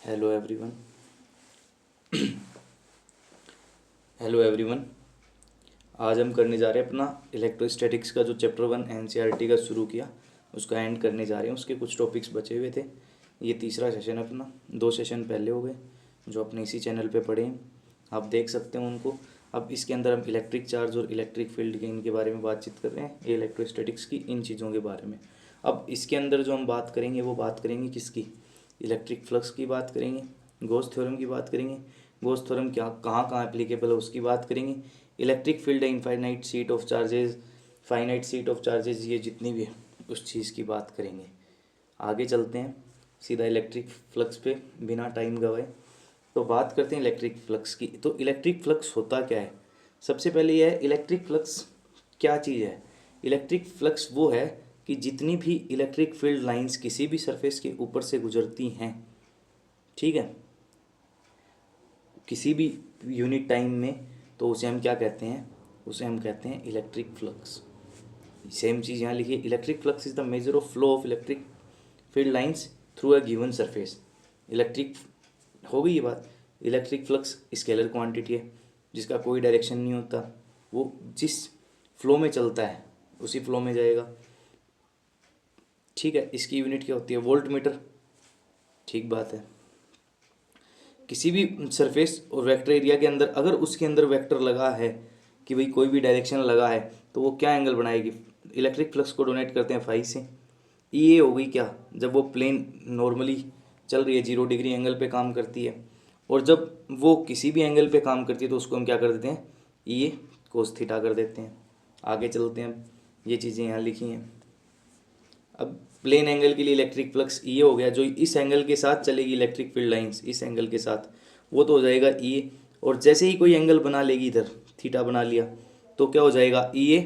Hello everyone. Hello everyone. आज हम करने जा रहे हैं अपना इलेक्ट्रोस्टैटिक्स का जो चैप्टर 1 एनसीईआरटी का शुरू किया उसका एंड करने जा रहे हैं। उसके कुछ टॉपिक्स बचे हुए थे। ये तीसरा सेशन है अपना। 2 सेशन पहले हो गए जो अपने इसी चैनल पे पढ़े हैं, आप देख सकते हैं उनको। अब इसके अंदर हम इलेक्ट्रिक चार्ज और इलेक्ट्रिक फील्ड के इनके बारे में बातचीत कर रहे हैं, ये इलेक्ट्रोस्टैटिक्स की इन चीज़ों के बारे में। अब इसके अंदर जो हम बात करेंगे वो बात करेंगे किसकी, इलेक्ट्रिक फ्लक्स की बात करेंगे, गॉस थ्योरम की बात करेंगे। गॉस थ्योरम क्या कहाँ कहाँ एप्लीकेबल है उसकी बात करेंगे। इलेक्ट्रिक फील्ड है, infinite sheet of charges, finite seat of charges, ये जितनी भी है उस चीज़ की बात करेंगे। आगे चलते हैं सीधा इलेक्ट्रिक फ्लक्स पे बिना टाइम गवाए। तो बात करते हैं इलेक्ट्रिक फ्लक्स की। तो इलेक्ट्रिक फ्लक्स होता क्या है, सबसे पहले यह है इलेक्ट्रिक फ्लक्स क्या चीज़ है। इलेक्ट्रिक फ्लक्स वो है कि जितनी भी इलेक्ट्रिक फील्ड लाइंस किसी भी सरफेस के ऊपर से गुजरती हैं, ठीक है, किसी भी यूनिट टाइम में, तो उसे हम क्या कहते हैं, उसे हम कहते हैं इलेक्ट्रिक फ्लक्स। सेम चीज़ यहाँ लिखिए, electric flux is the measure of flow of electric field lines through a given surface. Electric हो गई ये बात। इलेक्ट्रिक फ्लक्स स्केलर क्वांटिटी है जिसका कोई डायरेक्शन नहीं होता, वो जिस फ्लो में चलता है उसी फ्लो में जाएगा, ठीक है। इसकी यूनिट क्या होती है, वोल्ट मीटर, ठीक बात है। किसी भी सरफेस और वेक्टर एरिया के अंदर अगर उसके अंदर वेक्टर लगा है कि भाई कोई भी डायरेक्शन लगा है तो वो क्या एंगल बनाएगी, इलेक्ट्रिक फ्लक्स को डोनेट करते हैं फाई से। ये हो गई क्या, जब वो प्लेन नॉर्मली चल रही है 0 डिग्री एंगल पे काम करती है, और जब वो किसी भी एंगल पे काम करती है तो उसको हम क्या कर देते हैं, ये कोस थीटा कर देते हैं। आगे चलते हैं, ये चीज़ें यहाँ लिखी हैं। अब प्लेन एंगल के लिए इलेक्ट्रिक फ्लक्स ये हो गया, जो इस एंगल के साथ चलेगी इलेक्ट्रिक फील्ड लाइंस इस एंगल के साथ, वो तो हो जाएगा ये। और जैसे ही कोई एंगल बना लेगी इधर, थीटा बना लिया, तो क्या हो जाएगा, ये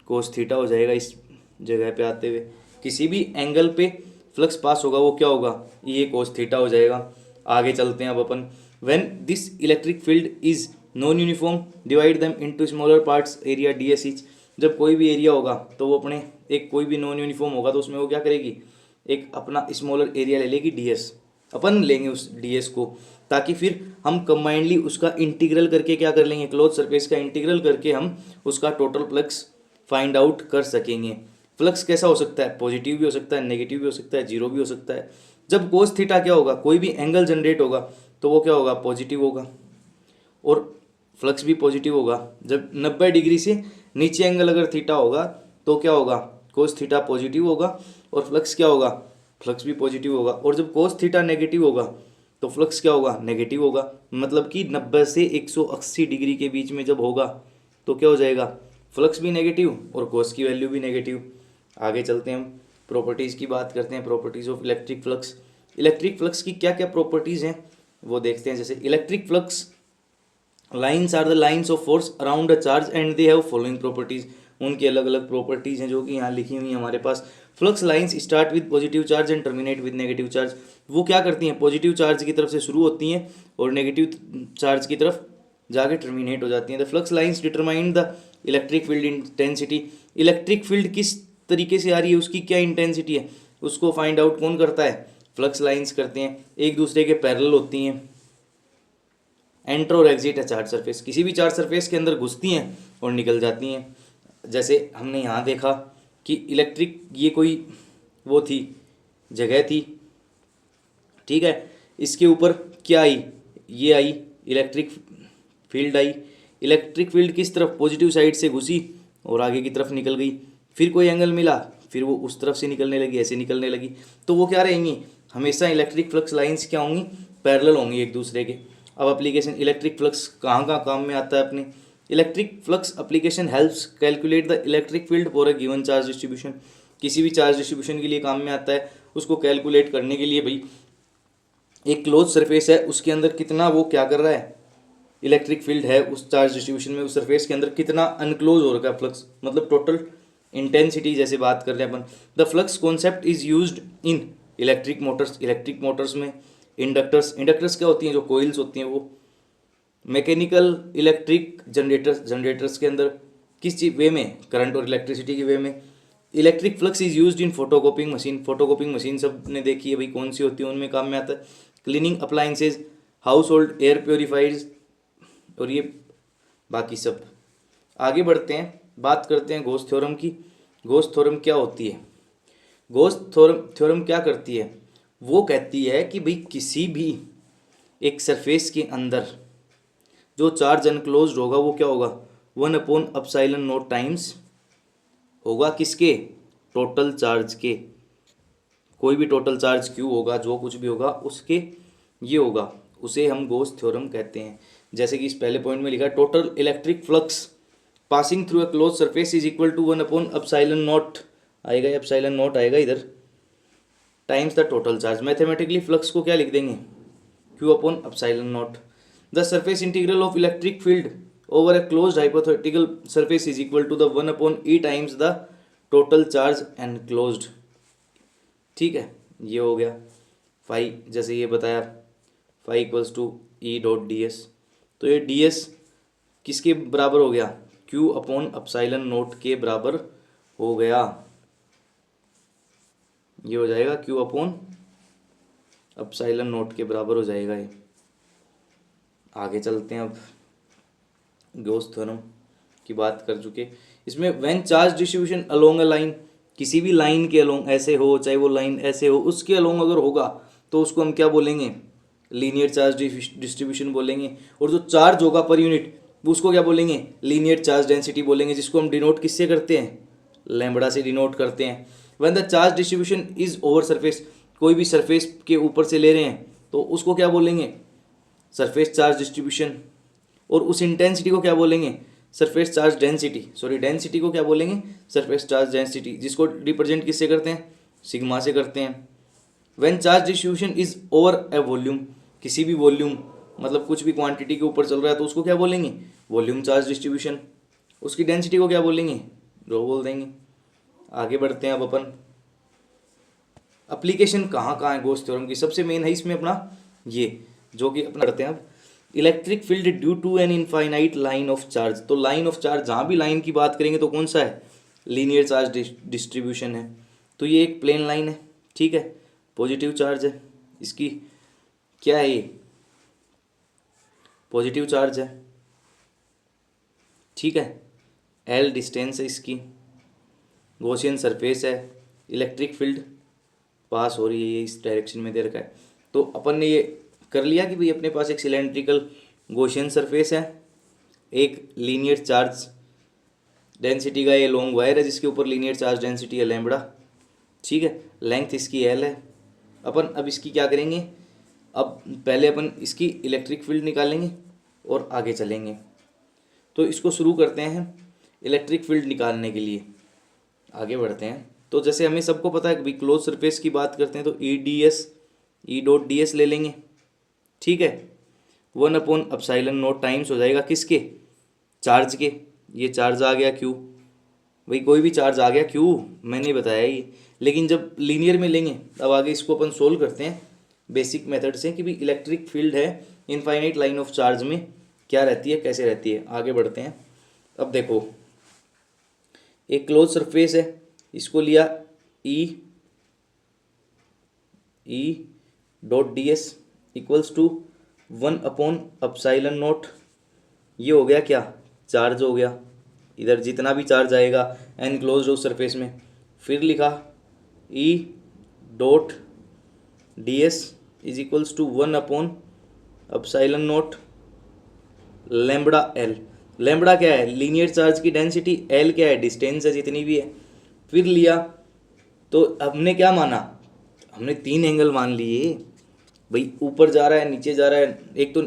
कोस थीटा हो जाएगा। इस जगह पे आते हुए किसी भी एंगल पे फ्लक्स पास होगा वो क्या होगा, ये कोस थीटा हो जाएगा। आगे चलते हैं अब अपन, when this electric field is non uniform divide them into smaller parts area D S each. जब कोई भी एरिया होगा तो वो अपने एक कोई भी नॉन यूनिफॉर्म होगा तो उसमें वो क्या करेगी, एक अपना स्मॉलर एरिया ले लेगी डीएस, अपन लेंगे उस डीएस को, ताकि फिर हम कंबाइंडली उसका इंटीग्रल करके क्या कर लेंगे, क्लोज सरफेस का इंटीग्रल करके हम उसका टोटल फ्लक्स फाइंड आउट कर सकेंगे। फ्लक्स कैसा हो सकता है, पॉजिटिव भी हो सकता है, नेगेटिव भी हो सकता है, जीरो भी हो सकता है। जब कोस थीटा क्या होगा, कोई भी एंगल जनरेट होगा तो वो क्या होगा, पॉजिटिव होगा, और फ्लक्स भी पॉजिटिव होगा। जब 90 डिग्री से नीचे एंगल अगर थीटा होगा तो क्या होगा, कोस थीटा पॉजिटिव होगा और फ्लक्स क्या होगा, फ्लक्स भी पॉजिटिव होगा। और जब कोस थीटा नेगेटिव होगा तो फ्लक्स क्या होगा, नेगेटिव होगा। मतलब कि 90 से 180 डिग्री के बीच में जब होगा तो क्या हो जाएगा, फ्लक्स भी नेगेटिव और कोस की वैल्यू भी नेगेटिव। आगे चलते हैं हम प्रॉपर्टीज़ की बात करते हैं, properties of electric flux. Electric flux की क्या क्या प्रॉपर्टीज़ हैं वो देखते हैं। जैसे electric flux lines are the lines of force around a charge and they have following properties. उनकी अलग अलग प्रॉपर्टीज हैं जो कि यहाँ लिखी हुई हैं हमारे पास। Flux lines start with positive charge and terminate with negative charge. वो क्या करती हैं, पॉजिटिव चार्ज की तरफ से शुरू होती हैं और नेगेटिव चार्ज की तरफ जाके टर्मिनेट हो जाती हैं। The flux lines determine the electric field intensity. Electric field किस तरीके से आ रही है, उसकी क्या इंटेंसिटी है, उसको फाइंड आउट कौन करता है, फ्लक्स लाइन्स करते हैं। एक दूसरे के पैरेलल होती हैं। एंटर और एग्जिट है चार्ज सरफेस, किसी भी चार्ज सरफेस के अंदर घुसती हैं और निकल जाती हैं। जैसे हमने यहाँ देखा कि इलेक्ट्रिक ये कोई वो थी, जगह थी, ठीक है, इसके ऊपर क्या आई, ये आई electric field I. Electric field किस तरफ, पॉजिटिव साइड से घुसी और आगे की तरफ निकल गई। फिर कोई एंगल मिला, फिर वो उस तरफ से निकलने लगी, ऐसे निकलने लगी। तो वो क्या रहेंगी, हमेशा इलेक्ट्रिक फ्लक्स लाइंस क्या होंगी, पैरेलल होंगी एक दूसरे के। अब एप्लीकेशन इलेक्ट्रिक फ्लक्स कहाँ कहाँ काम में आता है अपने, electric flux application helps calculate the electric field for a given charge distribution. किसी भी चार्ज डिस्ट्रीब्यूशन के लिए काम में आता है, उसको कैलकुलेट करने के लिए भाई एक क्लोज सरफेस है उसके अंदर कितना वो क्या कर रहा है, इलेक्ट्रिक फील्ड है उस चार्ज डिस्ट्रीब्यूशन में, उस सरफेस के अंदर कितना अनक्लोज हो रखा है फ्लक्स, मतलब टोटल इंटेंसिटी जैसे बात कर रहे हैं अपन। The flux concept is used in electric motors. Electric motors में इंडक्टर्स, इंडक्टर्स क्या होती हैं, जो कोइल्स होती हैं वो। मैकेनिकल इलेक्ट्रिक जनरेटर्स, जनरेटर्स के अंदर किस चीज वे में, करंट और इलेक्ट्रिसिटी के वे में। Electric flux is used in photocopying machine. Photocopying machine सब ने देखी है भाई, कौन सी होती है, उनमें काम में आता है। Cleaning appliances, house hold air purifiers और ये बाकी सब। आगे बढ़ते हैं, बात करते हैं गॉस थ्योरम की। गॉस थ्योरम क्या होती है? गॉस थ्योरम क्या करती है? वो कहती है कि भाई किसी भी एक सरफेस के अंदर जो चार्ज अनक्लोज्ड होगा वो क्या होगा? 1/ε0 टाइम्स होगा किसके? टोटल चार्ज के। कोई भी टोटल चार्ज क्यू होगा, जो कुछ भी होगा उसके ये होगा, उसे हम गॉस थ्योरम कहते हैं। जैसे कि इस पहले पॉइंट में लिखा है total electric flux passing through a close surface is equal to 1/ε0 आएगा, ε0 आएगा इधर, times the total charge. Mathematically flux को क्या लिख देंगे? Q/ε0। The surface integral of electric field over a closed hypothetical surface is equal to the 1/e times the total charge enclosed. ठीक है, ये हो गया फाई, जैसे ये बताया फाई इक्वल्स टू E.ds। तो ये ds किसके बराबर हो गया? Q/ε0 के बराबर हो गया। ये हो जाएगा Q/ε0 के बराबर हो जाएगा ये। आगे चलते हैं, अब गॉस थ्योरम की बात कर चुके। इसमें when charge distribution along a line, किसी भी लाइन के अलोंग, ऐसे हो चाहे वो लाइन ऐसे हो, उसके अलोंग अगर होगा तो उसको हम क्या बोलेंगे? लीनियर चार्ज डिस्ट्रीब्यूशन बोलेंगे। और जो चार्ज होगा पर यूनिट उसको क्या बोलेंगे? लीनियर चार्ज डेंसिटी बोलेंगे, जिसको हम डिनोट किससे करते हैं? लैम्बडा से डिनोट करते हैं। When the charge distribution is over surface, कोई भी सरफेस के ऊपर से ले रहे हैं तो उसको क्या बोलेंगे? Surface charge distribution. और उस इंटेंसिटी को क्या बोलेंगे? Surface charge density. Sorry, density को क्या बोलेंगे? सरफेस चार्ज डेंसिटी, जिसको रिप्रेजेंट किससे करते हैं? सिग्मा से करते हैं। When charge distribution is over A volume, किसी भी वॉल्यूम मतलब कुछ भी क्वांटिटी के ऊपर चल रहा है तो उसको क्या बोलेंगे? Volume charge distribution. उसकी डेंसिटी को क्या बोलेंगे? रो बोल देंगे। आगे बढ़ते हैं अब अपन। एप्लीकेशन कहाँ कहाँ है गॉस थ्योरम की? सबसे मेन है इसमें अपना ये, जो कि अपना करते हैं अब, electric field due to an infinite line of charge. तो लाइन ऑफ चार्ज, जहाँ भी लाइन की बात करेंगे तो कौन सा है? लीनियर चार्ज डिस्ट्रीब्यूशन है। तो ये एक प्लेन लाइन है, ठीक है, पॉजिटिव चार्ज है, इसकी क्या है? ये पॉजिटिव चार्ज है, ठीक है, L डिस्टेंस है इसकी, गॉसियन सरफेस है, इलेक्ट्रिक फील्ड पास हो रही है, ये इस डायरेक्शन में दे रखा है। तो अपन ने ये कर लिया कि भाई अपने पास एक सिलेंड्रिकल गॉसियन सरफेस है, एक लीनियर चार्ज डेंसिटी का ये लॉन्ग वायर है जिसके ऊपर लीनियर चार्ज डेंसिटी है लैम्बडा, ठीक है, लेंथ इसकी L है। अपन अब इसकी क्या करेंगे? अब पहले अपन इसकी इलेक्ट्रिक फील्ड निकालेंगे और आगे चलेंगे। तो इसको शुरू करते हैं इलेक्ट्रिक फील्ड निकालने के लिए। आगे बढ़ते हैं। तो जैसे हमें सबको पता है कि भाई क्लोज सरफेस की बात करते हैं तो E.ds ले लेंगे, ठीक है, 1/ε0 टाइम्स हो जाएगा किसके? चार्ज के। ये चार्ज आ गया Q, भाई कोई भी चार्ज आ गया Q, मैंने बताया ये। लेकिन जब लीनियर में लेंगे, अब आगे इसको अपन सोल्व करते हैं बेसिक मेथड से कि भाई इलेक्ट्रिक फील्ड है इनफाइनाइट लाइन ऑफ चार्ज में क्या रहती है, कैसे रहती है। आगे बढ़ते हैं। अब देखो, एक क्लोज सरफेस है, इसको लिया E.ds इक्वल्स टू 1/ε0। ये हो गया क्या? चार्ज हो गया, इधर जितना भी चार्ज आएगा एनक्लोज्ड उस सरफेस में। फिर लिखा E.ds is equals to 1/ε0 lambda L। Lambda क्या है? लीनियर चार्ज की डेंसिटी। L क्या है? डिस्टेंस है जितनी भी है। फिर लिया तो हमने क्या माना? हमने 3 एंगल मान लिए भाई, ऊपर जा रहा है नीचे जा रहा है एक तो।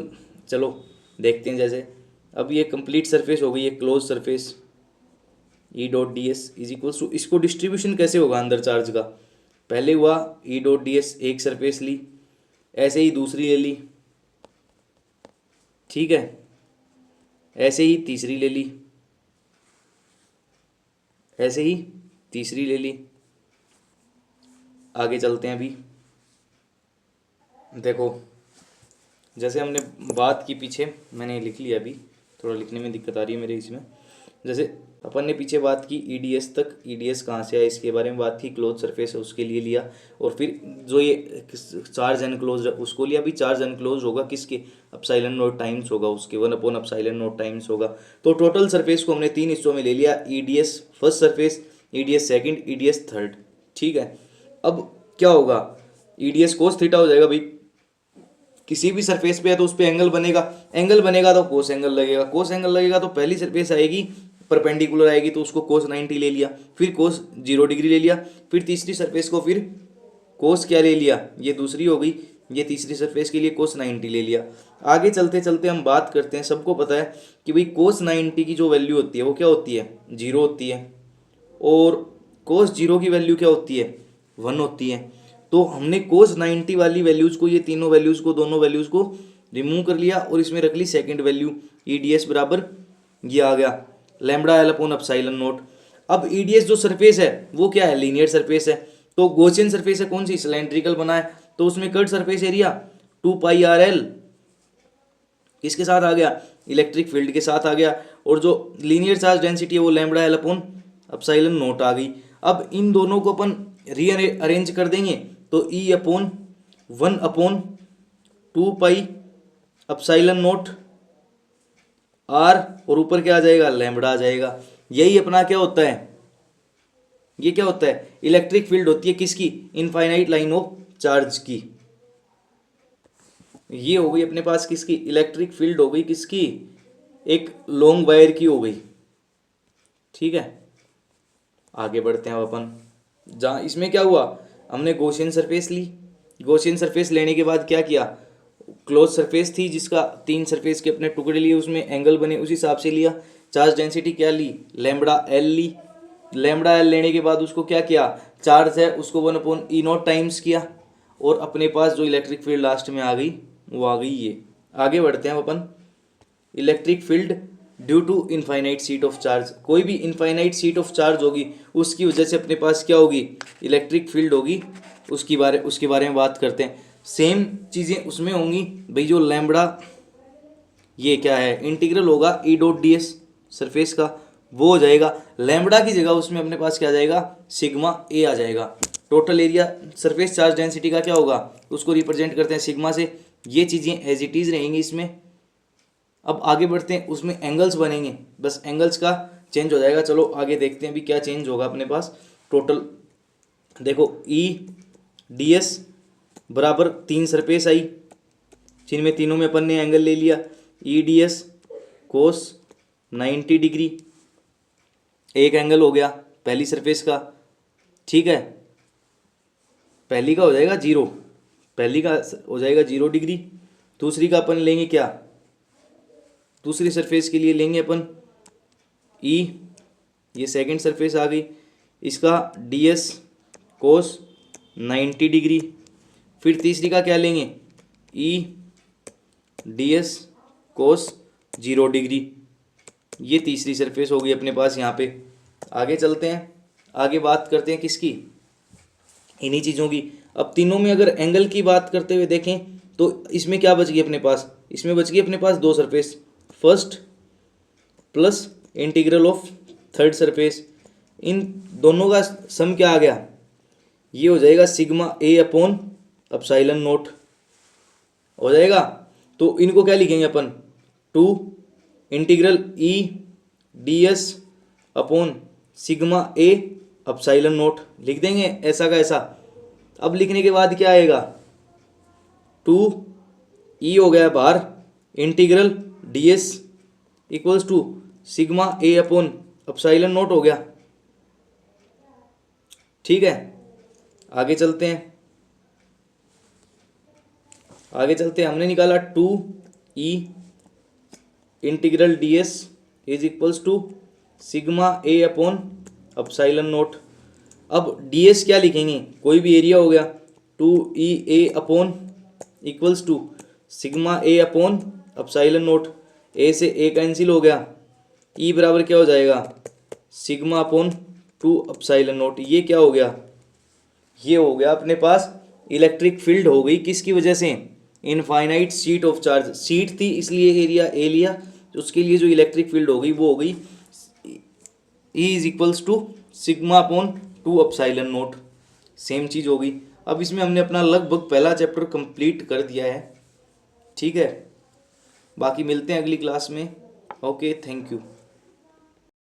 चलो देखते हैं। जैसे अब ये कंप्लीट सरफेस हो गई है close surface, E.ds is equals to, इसको डिस्ट्रीब्यूशन कैसे होगा अंदर चार्ज का? पहले हुआ E.ds एक सरफेस ली, ऐसे ही दूसरी ले ली, ठीक है, ऐसे ही तीसरी ले ली, ऐसे ही तीसरी ले ली। आगे चलते हैं। अभी देखो, जैसे हमने बात की पीछे, मैंने लिख लिया, अभी थोड़ा लिखने में दिक्कत आ रही है मेरे इसमें। जैसे अपन ने पीछे बात की ईडीएस तक, ईडीएस कहाँ से आया इसके बारे में बात की, क्लोज सरफेस है उसके लिए लिया, और फिर जो ये चार्ज एनक्लोज उसको लिया। भी चार्ज एनक्लोज होगा किसके, एप्सिलॉन नॉट टाइम्स होगा उसके, 1 अपॉन एप्सिलॉन नॉट टाइम्स होगा। तो टोटल सरफेस को हमने 3 हिस्सों में ले लिया, EDS first surface, EDS second, EDS third. ठीक है, अब क्या होगा, ईडीएस कोस थीटा हो जाएगा भाई, किसी भी सरफेस पे है तो उस पर एंगल बनेगा, एंगल बनेगा तो कोस एंगल लगेगा, कोस एंगल लगेगा तो पहली सरफेस आएगी परपेंडिकुलर आएगी तो उसको कोस 90 ले लिया, फिर कोस 0 डिग्री ले लिया, फिर तीसरी सरफेस को फिर कोस क्या ले लिया, ये दूसरी हो गई, ये तीसरी सरफेस के लिए कोस 90 ले लिया। आगे चलते चलते हम बात करते हैं, सबको पता है कि भाई कोस 90 की जो वैल्यू होती है वो क्या होती है, 0 होती है, और कोस 0 की वैल्यू क्या होती है, 1 होती है। तो हमने कोस 90 वाली वैल्यूज़ को, ये तीनों वैल्यूज़ को, दोनों वैल्यूज़ को रिमूव कर लिया और इसमें रख ली सेकंड वैल्यू, ईडीएस बराबर ये आ गया lambda L upon epsilon naught. अब ईडीएस जो सरफेस है वो क्या है, लीनियर सरफेस है, तो गॉसियन सरफेस है कौन सी, सिलेंड्रिकल बना है, तो उसमें कट सरफेस एरिया 2πr_l किसके साथ आ गया, इलेक्ट्रिक फील्ड के साथ आ गया, और जो लीनियर चार्ज डेंसिटी है वो lambda L upon epsilon naught आ गई। अब इन दोनों को अपन रीअरेंज कर देंगे तो E upon 1/2 epsilon naught r, और ऊपर क्या आ जाएगा, लैम्बडा आ जाएगा। यही अपना क्या होता है, ये क्या होता है, इलेक्ट्रिक फील्ड होती है किसकी, इनफाइनाइट लाइन ऑफ चार्ज की। ये हो गई अपने पास किसकी, इलेक्ट्रिक फील्ड हो गई किसकी, एक लॉन्ग वायर की हो गई। ठीक है, आगे बढ़ते हैं अब अपन, जहाँ इसमें क्या हुआ, हमने गॉसियन सरफेस ली, गॉसियन सरफेस लेने के बाद क्या किया, क्लोज सरफेस थी जिसका 3 सरफेस के अपने टुकड़े लिए, उसमें एंगल बने उस हिसाब से लिया। चार्ज डेंसिटी क्या ली, लैम्बडा एल ली, लैम्बडा एल लेने के बाद उसको क्या किया, चार्ज है उसको 1/E0 टाइम्स किया, और अपने पास जो इलेक्ट्रिक फील्ड लास्ट में आ गई वो आ गई ये। आगे बढ़ते हैं अपन, electric field due to infinite sheet of charge, कोई भी इनफाइनाइट सीट ऑफ चार्ज होगी उसकी वजह से अपने पास क्या होगी, इलेक्ट्रिक फील्ड होगी, उसके बारे में बात करते हैं। सेम चीज़ें उसमें होंगी भाई, जो लैम्बडा ये क्या है, इंटीग्रल होगा E.ds सरफेस का, वो हो जाएगा लैम्बडा की जगह उसमें अपने पास क्या आ जाएगा, सिग्मा ए आ जाएगा। Total area surface charge density का क्या होगा, उसको रिप्रेजेंट करते हैं सिग्मा से। ये चीज़ें एज इट इज़ रहेंगी इसमें। अब आगे बढ़ते हैं, उसमें एंगल्स बनेंगे, बस एंगल्स का चेंज हो जाएगा। चलो आगे देखते हैं भी क्या चेंज होगा अपने पास। टोटल देखो E.ds बराबर 3 सरफेस आई, जिनमें तीनों में अपन ने एंगल ले लिया, E.ds कोस 90 डिग्री एक एंगल हो गया पहली सरफेस का। ठीक है, पहली का हो जाएगा 0, पहली का हो जाएगा 0 डिग्री, दूसरी का अपन लेंगे क्या, दूसरी सरफेस के लिए लेंगे अपन E, ये सेकंड सरफेस आ गई, इसका ds कोस 90 डिग्री, फिर तीसरी का क्या लेंगे, E.ds कोस 0 डिग्री। ये तीसरी सरफेस होगी अपने पास यहाँ पे। आगे चलते हैं, आगे बात करते हैं किसकी, इन्हीं चीज़ों की। अब तीनों में अगर एंगल की बात करते हुए देखें तो इसमें क्या बच गई अपने पास, इसमें बच गई अपने पास 2 surface, first plus integral of third surface, इन दोनों का सम क्या आ गया, ये हो जाएगा sigma A upon epsilon naught हो जाएगा। तो इनको क्या लिखेंगे अपन, 2 integral E.ds upon sigma A epsilon naught लिख देंगे, ऐसा का ऐसा। अब लिखने के बाद क्या आएगा, 2E हो गया बाहर, integral ds equals to sigma A upon epsilon naught हो गया। ठीक है, आगे चलते हैं, आगे चलते हैं। हमने निकाला 2E integral ds is equals to sigma A upon epsilon naught. अब ds क्या लिखेंगे, कोई भी एरिया हो गया, 2EA upon equals to sigma A upon epsilon naught, A से ए कैंसिल हो गया, E बराबर क्या हो जाएगा, सिग्मा अपॉन 2 एप्सिलॉन नॉट। ये क्या हो गया, ये हो गया अपने पास इलेक्ट्रिक फील्ड हो गई, किसकी वजह से, infinite sheet of charge, seat थी इसलिए एरिया ए लिया, तो उसके लिए जो इलेक्ट्रिक फील्ड हो गई वो हो गई E is equals to sigma upon 2 epsilon naught, same चीज़ होगी। अब इसमें हमने अपना लगभग पहला चैप्टर कंप्लीट कर दिया है, ठीक है। बाकी मिलते हैं अगली क्लास में। Okay, thank you.